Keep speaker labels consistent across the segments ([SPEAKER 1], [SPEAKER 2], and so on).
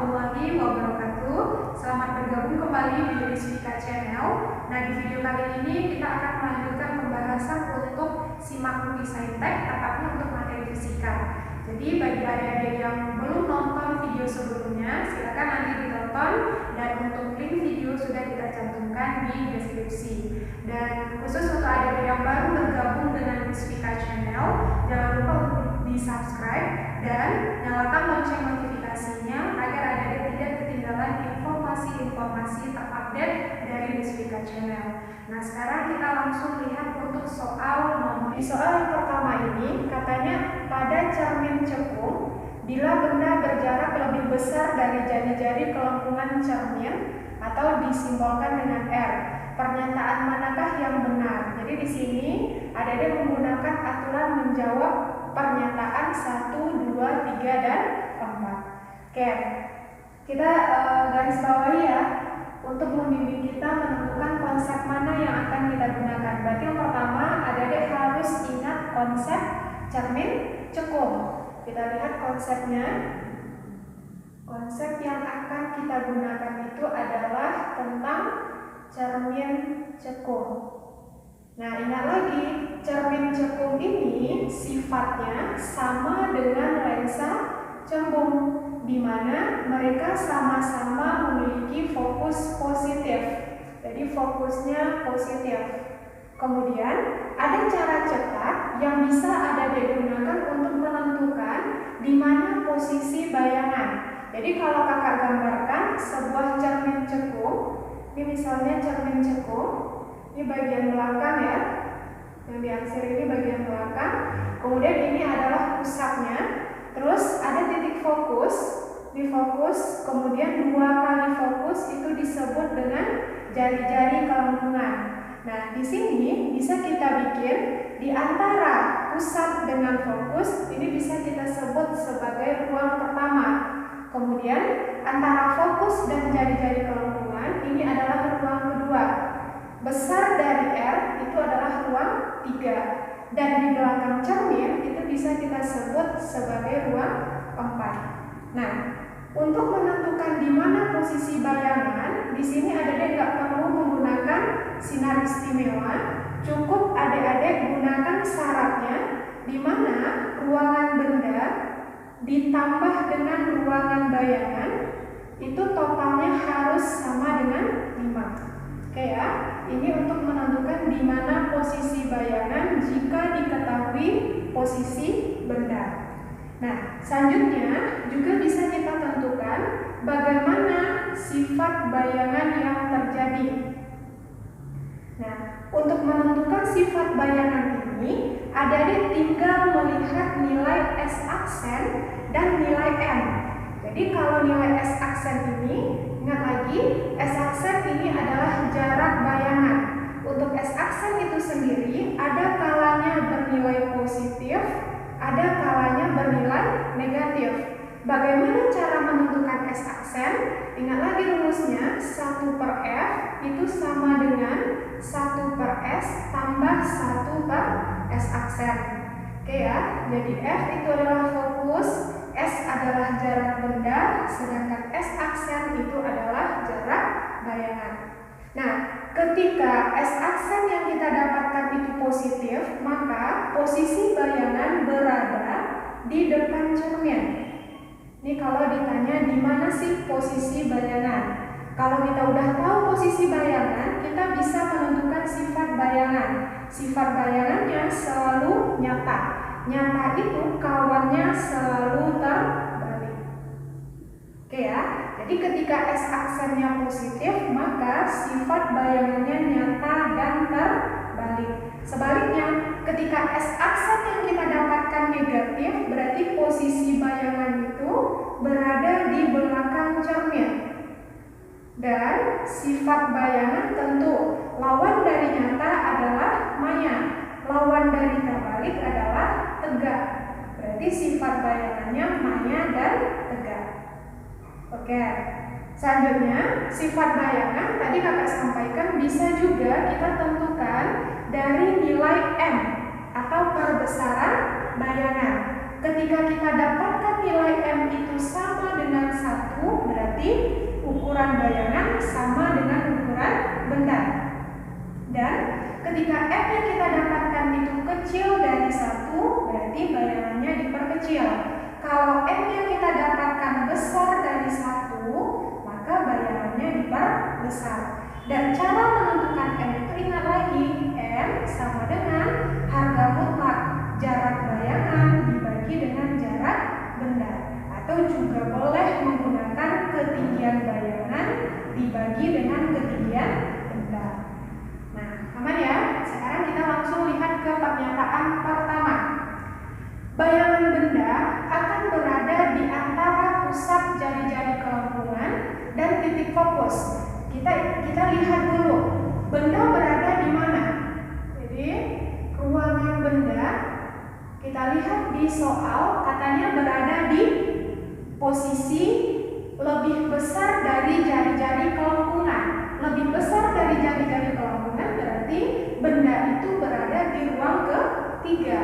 [SPEAKER 1] warahmatullahi wabarakatuh. Selamat bergabung kembali di Rizvika Channel. Nah, di video kali ini kita akan melanjutkan pembahasan untuk simak Saintek, tepatnya untuk materi fisika. Jadi bagi adik-adik yang belum nonton video sebelumnya, silakan nanti ditonton, dan untuk link video sudah kita cantumkan di deskripsi. Dan khusus untuk adik-adik yang baru bergabung dengan Rizvika Channel, jangan lupa untuk di-subscribe dan nyalakan lonceng notifikasinya agar adik-adik tidak ketinggalan informasi-informasi terupdate dari Rizvika Channel. Nah, sekarang kita langsung lihat untuk soal nomor. Di soal yang pertama ini katanya pada cermin cekung, bila benda berjarak lebih besar dari jari-jari kelengkungan cermin atau disimbolkan dengan R, pernyataan manakah yang benar? Jadi di sini adik-adik menggunakan aturan menjawab pernyataan 1, 2, 3, dan 4. Oke, kita garis bawahi ya, untuk membimbing kita menentukan konsep mana yang akan kita gunakan. Berarti yang pertama, adik-adik harus ingat konsep cermin cekung. Kita lihat konsepnya. Konsep yang akan kita gunakan itu adalah tentang cermin cekung. Nah, ingat lagi, cermin cekung ini sifatnya sama dengan lensa cembung, di mana mereka sama-sama memiliki fokus positif. Jadi fokusnya positif. Kemudian ada cara cetak yang bisa adik-adik gunakan untuk menentukan di mana posisi bayangan. Jadi kalau kakak gambarkan sebuah cermin cekung, ini misalnya cermin cekung, ini bagian belakang ya, yang diaksir ini bagian belakang. Kemudian ini adalah pusatnya. Terus ada titik fokus, di fokus, kemudian 2 kali fokus itu disebut dengan jari-jari kelengkungan. Nah, di sini bisa kita bikin di antara pusat dengan fokus ini bisa kita sebut sebagai ruang pertama. Kemudian antara fokus dan jari-jari kelengkungan ini adalah ruang kedua. Besar dari R itu adalah ruang 3. Dan di belakang cermin itu bisa kita sebut sebagai ruang 4. Nah, untuk menentukan di mana posisi bayangan, di sini adik-adik nggak perlu menggunakan sinar istimewa, cukup adik-adik gunakan syaratnya di mana ruangan benda ditambah dengan ruangan bayangan itu totalnya harus sama dengan 5. Oke ya, ini untuk menentukan di mana posisi bayangan jika diketahui posisi benda. Nah, selanjutnya juga bisa kita tentukan bagaimana sifat bayangan yang terjadi. Nah, untuk menentukan sifat bayangan ini, adik-adik tinggal melihat nilai S aksen dan nilai M. Jadi kalau nilai S aksen ini, ingat lagi, S aksen ini adalah jarak bayangan. Untuk S aksen itu sendiri ada kalanya bernilai positif, ada kalanya bernilai negatif. Bagaimana cara menentukan S aksen? Ingat lagi rumusnya, 1/F itu sama dengan 1/S tambah 1/S aksen. Oke ya, jadi F itu adalah fokus, S adalah jarak benda, sedangkan S aksen itu adalah jarak bayangan. Nah, ketika S aksen yang kita dapatkan itu positif, maka posisi bayangan berada di depan cermin. Ini kalau ditanya di mana sih posisi bayangan. Kalau kita udah tahu posisi bayangan, kita bisa menentukan sifat bayangan. Sifat bayangannya selalu nyata. Nyata itu kawannya selalu terbalik. Oke ya. Jadi ketika S aksennya positif, maka sifat bayangannya nyata dan terbalik. Sebaliknya, ketika S aksen yang kita dapatkan negatif, berarti posisi bayangan itu berada di belakang cermin. Dan sifat bayangan tentu lawan dari nyata adalah maya, lawan dari terbalik adalah tegak. Berarti sifat bayangannya maya dan tegak. Oke, selanjutnya sifat bayangan tadi kakak sampaikan bisa juga kita tentukan dari nilai M atau perbesaran bayangan. Ketika kita dapatkan nilai M itu sama dengan 1, berarti berarti ukuran bayangan sama dengan ukuran benda. Dan ketika F yang kita dapatkan itu kecil dari 1, berarti bayangannya diperkecil. Kalau M yang kita dapatkan besar dari 1, maka bayangannya diperbesar. Dan cara menentukan M itu ingat lagi, M sama dengan harga mutlak jarak bayangan dibagi dengan jarak benda. Atau juga boleh menggunakan ketinggian bayangan dibagi dengan ketinggian benda. Nah, aman ya? Sekarang kita langsung lihat ke pernyataan pertama. Bayangan benda akan berada di antara pusat jari-jari kelengkungan dan titik fokus. Kita lihat dulu, benda berada di mana? Jadi, ruangan benda kita lihat di soal katanya berada di posisi lebih besar dari jari-jari kelengkungan. Lebih besar dari jari-jari kelengkungan berarti benda itu berada di ruang ketiga.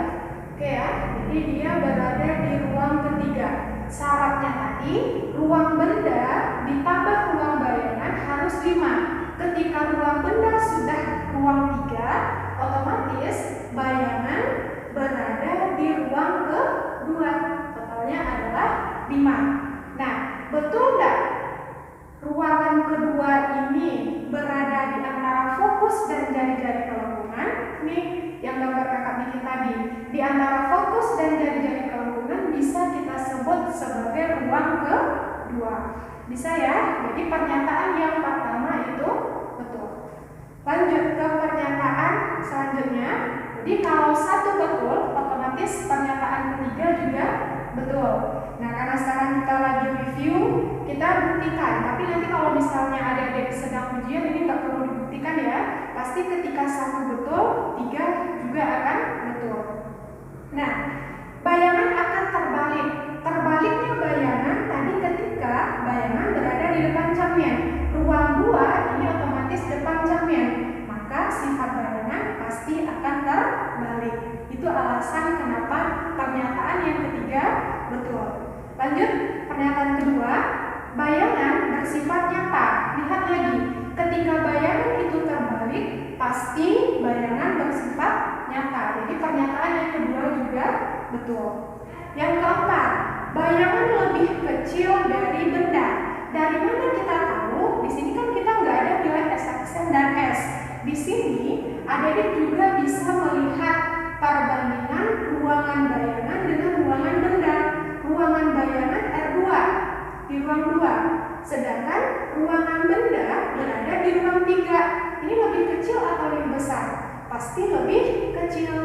[SPEAKER 1] Oke ya, jadi dia berada di ruang ketiga. Syaratnya tadi, ruang benda ditambah ruang bayangan harus 5. Ketika ruang benda sudah ruang 3, otomatis bayangan berada di ruang kedua. Totalnya adalah 5. Nah, betul nggak ruangan kedua ini berada di antara fokus dan jari-jari kelengkungan? Ini yang gambar kakak bikin tadi. Di antara fokus dan jari-jari kelengkungan bisa kita sebut sebagai ruang kedua. Bisa ya? Jadi pernyataan yang pertama itu betul. Lanjut ke pernyataan selanjutnya. Jadi kalau satu betul, otomatis pernyataan ketiga juga betul. Nah, karena sekarang kita lagi review, kita buktikan. Tapi nanti kalau misalnya adik-adik sedang ujian, ini nggak perlu dibuktikan ya. Pasti ketika satu betul, 3 juga akan betul. Nah, bayangan akan terbalik. Terbaliknya bayangan tadi ketika bayangan berada di depan cermin. Ruang 2 ini otomatis depan cermin. Maka sifat bayangan pasti akan terbalik. Itu alasan kenapa pernyataan yang ketiga betul. Lanjut, pernyataan kedua, bayangan bersifat nyata. Lihat lagi, ketika bayangan itu terbalik, pasti bayangan bersifat nyata. Jadi pernyataan yang kedua juga betul. Yang keempat, bayangan lebih kecil dari benda. Dari mana kita tahu? Di sini kan kita nggak ada nilai S aksen dan S. Di sini adik-adik juga bisa melihat perbandingan ruangan bayangan dengan ruangan benda. Ruangan bayangan R2 di ruang 2, sedangkan ruangan benda berada di ruang 3. Ini lebih kecil atau lebih besar? Pasti lebih kecil.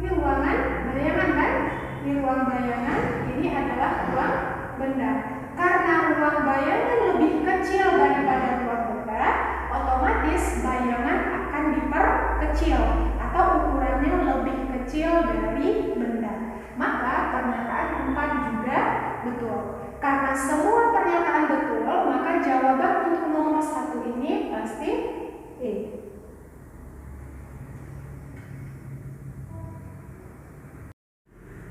[SPEAKER 1] Ini ruangan bayangan kan? Ini ruang bayangan, ini adalah ruang benda. Karena ruang bayangan lebih kecil daripada ruang benda, otomatis bayangan akan diperkecil atau ukurannya lebih kecil dari benda. Maka pernyataan 4 juga betul. Karena semua pernyataan betul, maka jawaban untuk nomor 1 ini pasti E.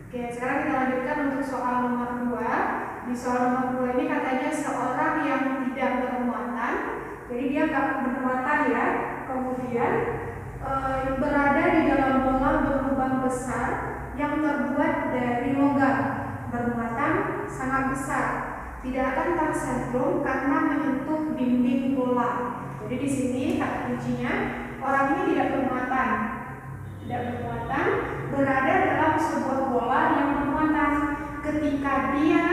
[SPEAKER 1] Oke, sekarang kita lanjutkan untuk soal nomor 2. Di soal nomor 2 ini katanya seorang yang tidak bermuatan. Jadi dia nggak bermuatan ya. Kemudian berada di dalam bola berlubang besar yang terbuat dari logam, bermuatan sangat besar, tidak akan tersentrum karena menyentuh dinding bola. Jadi di sini kata kuncinya orang ini tidak bermuatan, berada dalam sebuah bola yang bermuatan. Ketika dia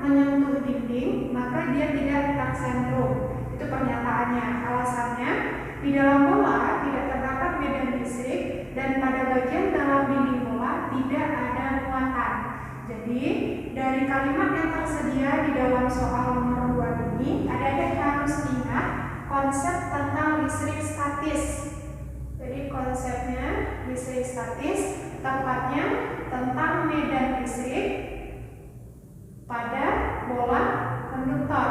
[SPEAKER 1] menyentuh dinding, maka dia tidak tersentrum. Itu pernyataannya. Alasannya, di dalam bola tidak terdapat medan listrik dan pada bagian dalam dinding bola tidak ada muatan. Jadi dari kalimat yang tersedia di dalam soal nomor 2 ini, adik-adik harus ingat konsep tentang listrik statis. Jadi konsepnya listrik statis, tepatnya tentang medan listrik pada bola konduktor.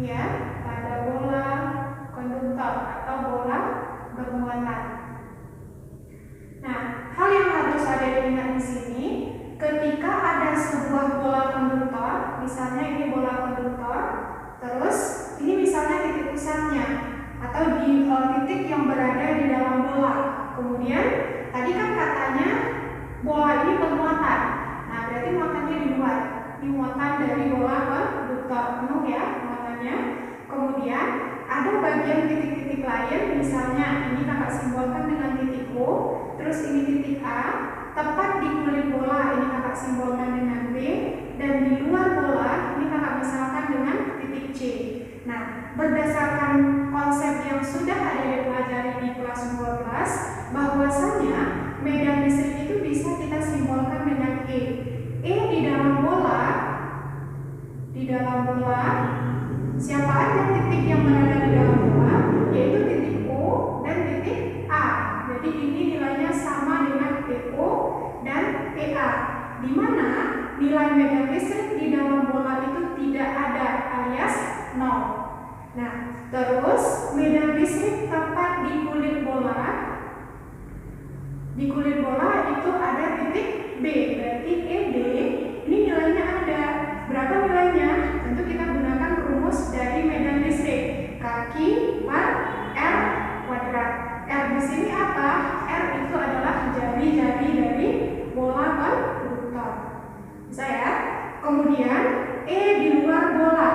[SPEAKER 1] Ya, pada bola konduktor atau bola bermuatan. Nah, hal yang harus ada ingat di sini, ketika ada sebuah bola konduktor, misalnya ini bola konduktor, titik yang berada di dalam bola. Kemudian tadi kan katanya bola ini bermuatan. Nah, berarti muatannya di luar. Ini muatan dari bola konduktor penuh ya muatannya. Kemudian ada bagian titik-titik lain, misalnya ini kakak simbolkan dengan titik O, terus ini titik A, tepat di kulit bola ini kakak simbolkan dengan B, dan di luar bola ini kakak misalkan dengan titik C. Nah, berdasarkan konsep yang sudah ada dipelajari di kelas 12, bahwasanya medan listrik itu bisa kita simbolkan dengan E. E di dalam bola, siapa aja titik yang berada di dalam bola, yaitu titik O dan titik A. Jadi ini nilainya sama dengan EO dan EA, di mana nilai medan listrik di dalam bola itu tidak ada alias 0. Nah, terus medan listrik tepat di kulit bola. Di kulit bola itu ada titik B, berarti EB ini nilainya ada. Berapa nilainya? Tentu kita gunakan rumus dari medan listrik, kaki per R kuadrat. R di sini apa? R itu adalah jari-jari dari bola konduktor. Bisa ya? Kemudian E di luar bola.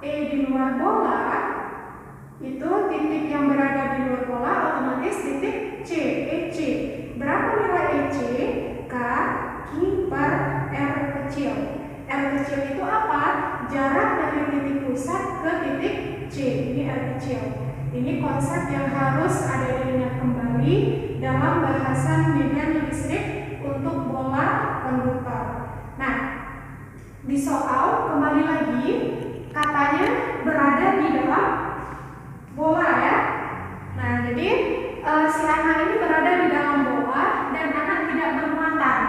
[SPEAKER 1] E di luar bola itu titik yang berada di luar bola otomatis titik C, EC. Berapa nilai EC? Kaki per R kecil. R kecil itu apa? Jarak dari titik pusat ke titik C. Ini R kecil. Ini konsep yang harus ada diingat kembali dalam bahasan medan listrik untuk bola konduktor. Nah, di soal kembali lagi katanya berada di dalam bola ya. Nah, jadi si anak ini berada di dalam bola dan anak tidak bermuatan.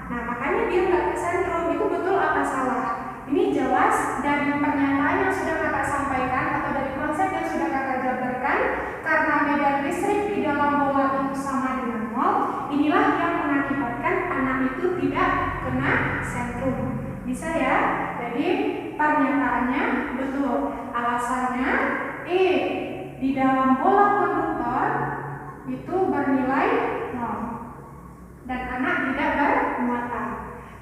[SPEAKER 1] Nah, makanya dia nggak ke sentrum. Itu betul apa salah? Ini jelas dari pernyataan yang sudah kakak sampaikan atau dari konsep yang sudah kakak jabarkan, karena medan listrik di dalam bola itu sama dengan 0. Inilah yang mengakibatkan anak itu tidak kena sentrum. Bisa ya? Jadi pernyataannya betul. Alasannya E di dalam bola konduktor itu bernilai 0 dan anak tidak bermuatan.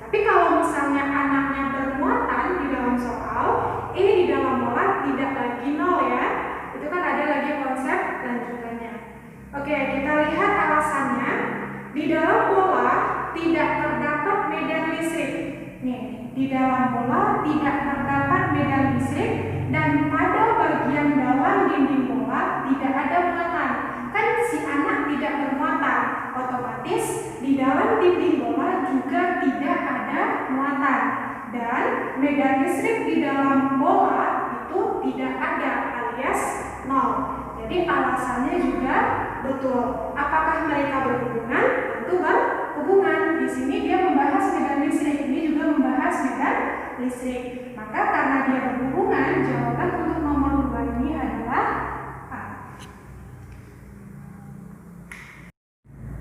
[SPEAKER 1] Tapi kalau misalnya anaknya bermuatan di dalam soal, E di dalam bola tidak lagi 0 ya. Itu kan ada lagi konsep lanjutannya. Oke, kita lihat alasannya. Di dalam bola tidak terdapat medan listrik. Nih, di dalam bola tidak terdapat medan listrik dan pada bagian dalam dinding bola tidak ada muatan. Kan si anak tidak bermuatan, otomatis di dalam dinding bola juga tidak ada muatan, dan medan listrik di dalam bola itu tidak ada alias 0. Jadi alasannya juga betul. Apakah mereka berhubungan? Tentu berhubungan. Di sini dia membahas medan listrik, ini juga membahas medan listrik. Maka karena dia berhubungan, jawaban untuk nomor 2 ini adalah A.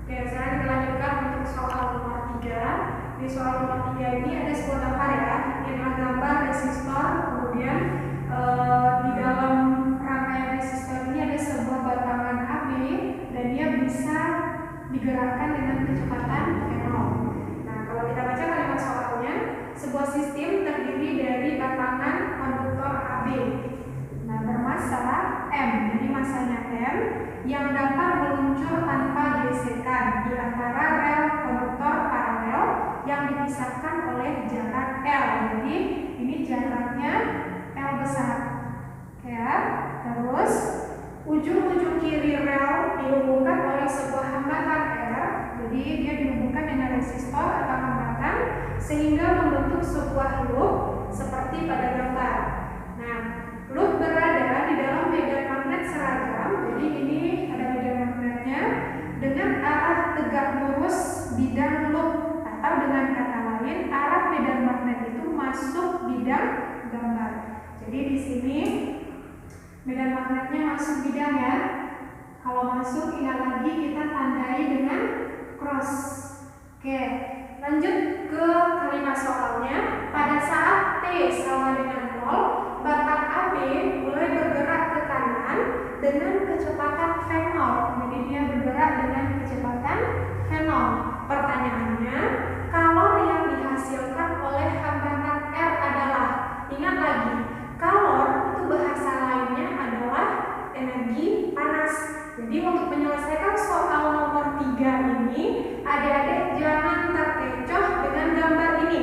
[SPEAKER 1] Oke, sekarang kita lanjutkan untuk soal nomor 3. Di soal nomor 3 ini ada sebuah gambar ya. Inilah gambar resistor, kemudian di dalam rangkaian resistor ini ada sebuah batangan AB dan dia bisa digerakkan dengan kecepatan V0. Nah, kalau kita baca kalimat soalnya, sebuah sistem terdiri dari batangan konduktor AB. Nah, bermassa M, jadi massanya M, yang dapat meluncur tanpa gesekan di antara rel konduktor paralel yang dipisahkan oleh jarak L. Jadi ini jaraknya L besar. Ya, terus ujung-ujung kiri rel dihubungkan oleh sebuah hambatan R. Jadi dia dihubungkan dengan resistor atau hambatan sehingga membentuk sebuah loop seperti pada gambar. Nah, loop berada di dalam medan magnet seragam. Jadi ini ada medan magnetnya dengan arah tegak lurus bidang loop, atau dengan kata lain arah medan magnet itu masuk bidang gambar. Jadi di sini medan magnetnya masuk bidang ya. Kalau masuk, ingat lagi kita tandai dengan cross. Oke, lanjut ke kalimat soalnya. Pada saat T sama dengan 0, batang AB mulai bergerak ke kanan dengan kecepatan Jadi untuk menyelesaikan soal nomor 3 ini, adik-adik jangan terkecoh dengan gambar ini.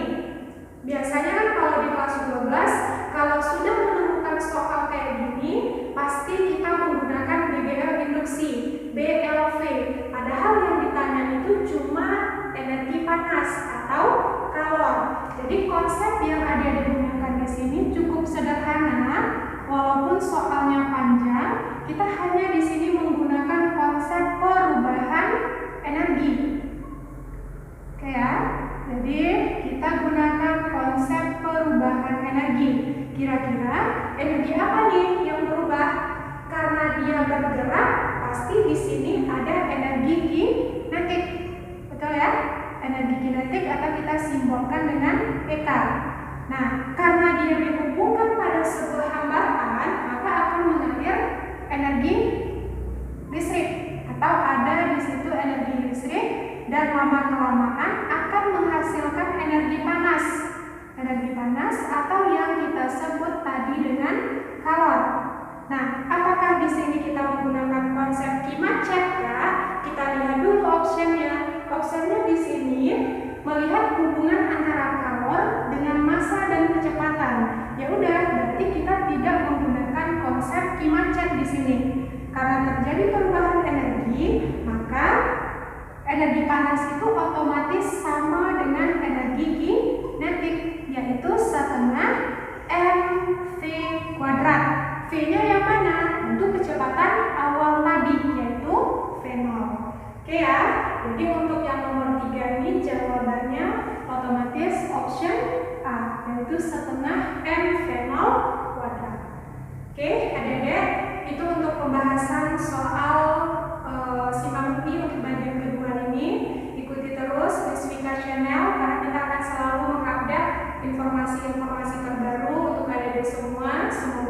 [SPEAKER 1] Biasanya kan kalau di kelas 12, kalau sudah menemukan soal kayak gini, pasti kita menggunakan BBL induksi, BLV. Padahal yang ditanya itu cuma energi panas atau kalor. Jadi konsep yang adik-adik gunakan di sini cukup sederhana, walaupun soalnya panjang. Kita hanya di sini menggunakan konsep perubahan energi. Oke ya. Jadi kita gunakan konsep perubahan energi. Kira-kira energi apa nih yang berubah? Karena dia bergerak, pasti di sini ada energi kinetik. Betul ya? Energi kinetik atau kita simbolkan dengan EK. Nah, karena dia dihubungkan pada sebuah hambatan, maka akan mengalir energi listrik atau ada di situ energi listrik, dan lama-kelamaan akan menghasilkan energi panas. Energi panas atau yang kita sebut tadi dengan kalor. Nah, apakah di sini kita menggunakan konsep Kimacek ya? Kita lihat dulu optionnya. Optionnya di sini melihat hubungan antara kalor dengan massa dan kecepatan. Ya udah, berarti kita tidak menggunakan konsep Kimacek di sini. Karena terjadi perubahan energi, maka energi panas itu otomatis sama dengan energi kinetik, yaitu setengah mv kuadrat. V-nya yang mana? Untuk kecepatan awal tadi, yaitu V0. Oke ya, jadi untuk yang nomor 3 ini jawabannya otomatis option A, yaitu setengah mv0 kuadrat. Oke, adik-adik, itu untuk pembahasan soal simak bukti untuk bagian kedua ini. Ikuti terus Mesvika Channel karena kita akan selalu mengupdate informasi-informasi terbaru untuk adik-adik semua. Semoga